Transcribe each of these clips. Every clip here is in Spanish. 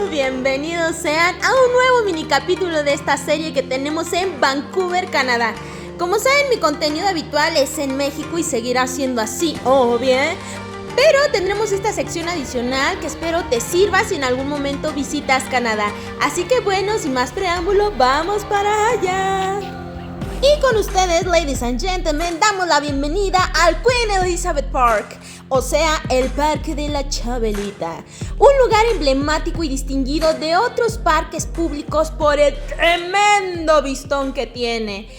Bienvenidos sean a un nuevo mini capítulo de esta serie que tenemos en Vancouver, Canadá. Como saben, mi contenido habitual es en México y seguirá siendo así, obvio, pero tendremos esta sección adicional que espero te sirva si en algún momento visitas Canadá. Así que bueno, sin más preámbulo, vamos para allá. Y con ustedes, ladies and gentlemen, damos la bienvenida al Queen Elizabeth Park, o sea, el Parque de la Chabelita. Un lugar emblemático y distinguido de otros parques públicos por el tremendo vistón que tiene.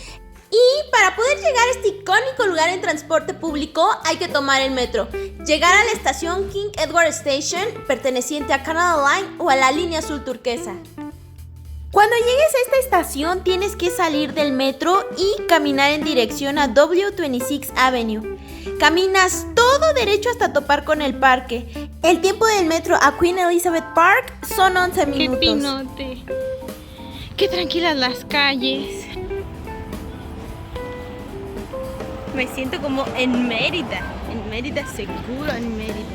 Y para poder llegar a este icónico lugar en transporte público hay que tomar el metro, llegar a la estación King Edward Station, perteneciente a Canada Line o a la línea azul turquesa. Cuando llegues a esta estación tienes que salir del metro y caminar en dirección a W26 Avenue. Caminas todo derecho hasta topar con el parque. El tiempo del metro a Queen Elizabeth Park son 11 minutos. ¡Qué pinote! ¡Qué tranquilas las calles! Me siento como en Mérida seguro, en Mérida.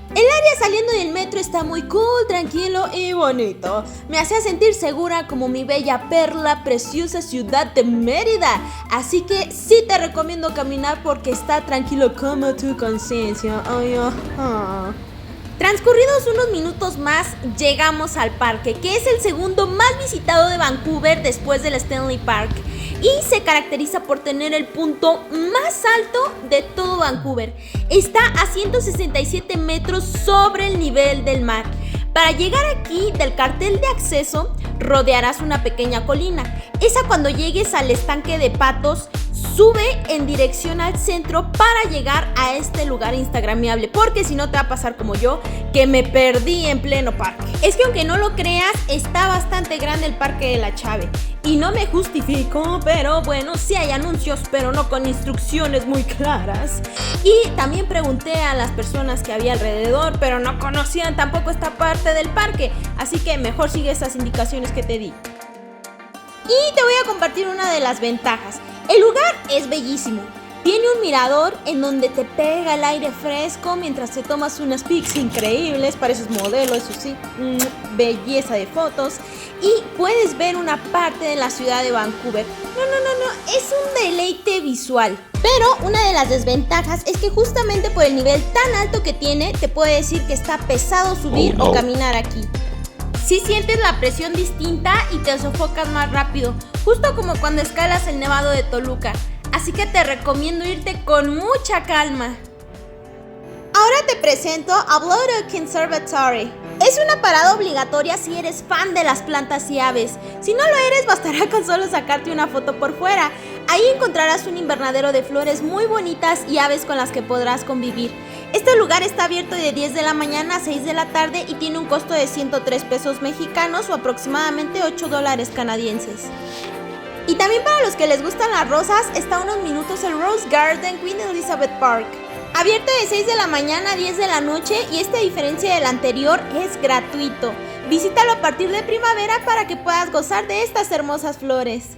El área saliendo del metro está muy cool, tranquilo y bonito. Me hacía sentir segura como mi bella perla, preciosa ciudad de Mérida. Así que sí te recomiendo caminar porque está tranquilo como tu conciencia. Transcurridos unos minutos más, llegamos al parque, que es el segundo más visitado de Vancouver después del Stanley Park. Y se caracteriza por tener el punto más alto de todo Vancouver. Está a 167 metros sobre el nivel del mar. Para llegar aquí, del cartel de acceso, rodearás una pequeña colina. Esa, cuando llegues al estanque de patos, sube en dirección al centro para llegar a este lugar instagramiable, porque si no te va a pasar como yo, que me perdí en pleno parque. Es que aunque no lo creas, está bastante grande el Parque de la Chave. Y no me justifico, pero bueno, sí hay anuncios, pero no con instrucciones muy claras. Y también pregunté a las personas que había alrededor, pero no conocían tampoco esta parte del parque. Así que mejor sigue esas indicaciones que te di. Y te voy a compartir una de las ventajas. El lugar es bellísimo. Tiene un mirador en donde te pega el aire fresco mientras te tomas unas pics increíbles, pareces modelo, eso sí, belleza de fotos. Y puedes ver una parte de la ciudad de Vancouver. No, es un deleite visual. Pero una de las desventajas es que justamente por el nivel tan alto que tiene, te puedo decir que está pesado subir o caminar aquí. Sí sientes la presión distinta y te sofocas más rápido, justo como cuando escalas el Nevado de Toluca. Así que te recomiendo irte con mucha calma. Ahora te presento a Bloor Conservatory. Es una parada obligatoria si eres fan de las plantas y aves. Si no lo eres, bastará con solo sacarte una foto por fuera. Ahí encontrarás un invernadero de flores muy bonitas y aves con las que podrás convivir. Este lugar está abierto de 10 de la mañana a 6 de la tarde y tiene un costo de 103 pesos mexicanos o aproximadamente $8 canadienses. Y también para los que les gustan las rosas, está a unos minutos el Rose Garden Queen Elizabeth Park. Abierto de 6 de la mañana a 10 de la noche y a diferencia del anterior es gratuito. Visítalo a partir de primavera para que puedas gozar de estas hermosas flores.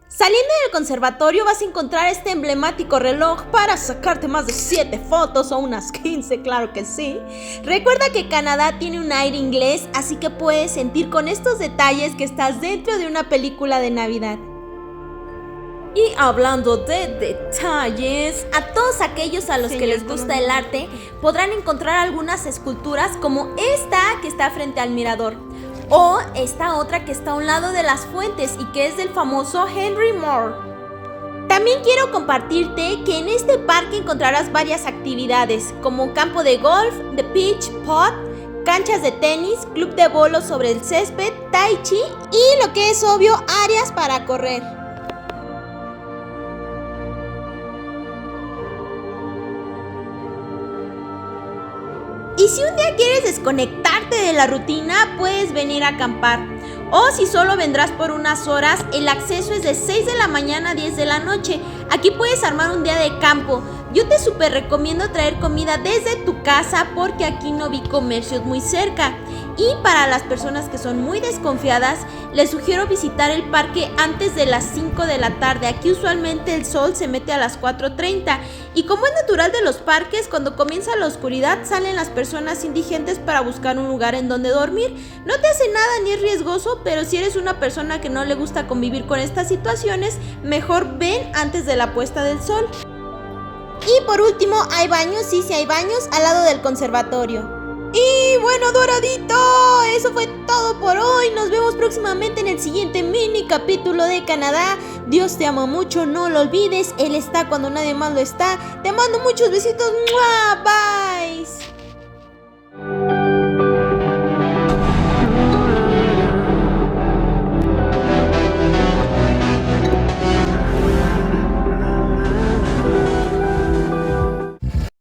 Saliendo del conservatorio vas a encontrar este emblemático reloj para sacarte más de 7 fotos o unas 15, claro que sí. Recuerda que Canadá tiene un aire inglés, así que puedes sentir con estos detalles que estás dentro de una película de Navidad. Y hablando de detalles, a todos aquellos a los que les gusta el arte podrán encontrar algunas esculturas como esta que está frente al mirador. O esta otra que está a un lado de las fuentes y que es del famoso Henry Moore. También quiero compartirte que en este parque encontrarás varias actividades como campo de golf, de pitch, pot, canchas de tenis, club de bolos sobre el césped, tai chi y, lo que es obvio, áreas para correr. Y si un día quieres desconectarte de la rutina, puedes venir a acampar. O si solo vendrás por unas horas, el acceso es de 6 de la mañana a 10 de la noche. Aquí puedes armar un día de campo. Yo te súper recomiendo traer comida desde tu casa porque aquí no vi comercios muy cerca. Y para las personas que son muy desconfiadas, les sugiero visitar el parque antes de las 5 de la tarde. Aquí usualmente el sol se mete a las 4:30 y como es natural de los parques, cuando comienza la oscuridad salen las personas indigentes para buscar un lugar en donde dormir. No te hace nada ni es riesgoso, pero si eres una persona que no le gusta convivir con estas situaciones, mejor ven antes de la puesta del sol. Y por último, hay baños, sí hay baños al lado del conservatorio. Y bueno, Doradito, eso fue todo por hoy. Nos vemos próximamente en el siguiente mini capítulo de Canadá. Dios te ama mucho, no lo olvides. Él está cuando nadie más lo está. Te mando muchos besitos. ¡Mua! Bye.